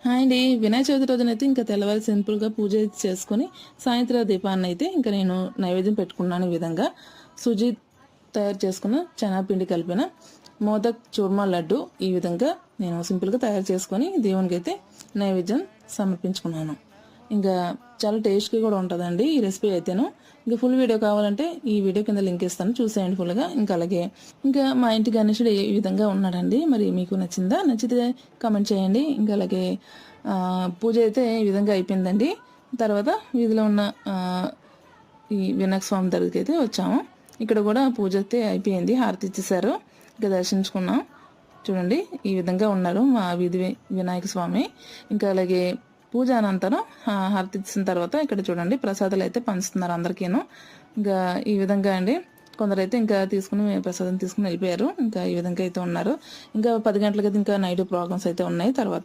Hi అండి. వినాయక చవితి రోజునైతే ఇంకా తెల్లవారి సింపుల్గా పూజ చేసుకొని సాయంత్రం దీపాన్ని అయితే ఇంకా నేను నైవేద్యం పెట్టుకున్నాను. ఈ విధంగా సుజీ తయారు చేసుకున్న శనగపిండి కలిపిన మోదక్ చూర్మా లడ్డు ఈ విధంగా నేను సింపుల్గా తయారు చేసుకొని దేవునికి అయితే నైవేద్యం సమర్పించుకున్నాను. ఇంకా చాలా టేస్ట్గా కూడా ఉంటుందండి ఈ రెసిపీ అయితేను. ఇంకా ఫుల్ వీడియో కావాలంటే ఈ వీడియో కింద లింక్ ఇస్తాను, చూసేయండి ఫుల్గా. ఇంకా అలాగే ఇంకా మా ఇంటి గణేశుడు ఈ విధంగా ఉన్నాడండి. మరి మీకు నచ్చిందా? నచ్చితే కామెంట్ చేయండి. ఇంకా అలాగే పూజ అయితే ఈ విధంగా అయిపోయిందండి. తర్వాత వీధిలో ఉన్న ఈ వినాయక స్వామి దగ్గరికి అయితే వచ్చాము. ఇక్కడ కూడా పూజ అయితే అయిపోయింది, హారతి ఇచ్చేసారు. ఇంకా దర్శించుకున్నాం. చూడండి ఈ విధంగా ఉన్నారు మా వీధి వినాయక స్వామి. ఇంకా అలాగే పూజ అనంతరం హారతి ఇచ్చిన తర్వాత ఇక్కడ చూడండి ప్రసాదాలు అయితే పంచుతున్నారు అందరికీను. ఇంకా ఈ విధంగా అండి కొందరైతే ఇంకా ప్రసాదం తీసుకుని వెళ్ళిపోయారు. ఇంకా ఈ విధంగా అయితే ఉన్నారు. ఇంకా 10 గంటలకైతే ఇంకా నైట్ ప్రోగ్రామ్స్ అయితే ఉన్నాయి. తర్వాత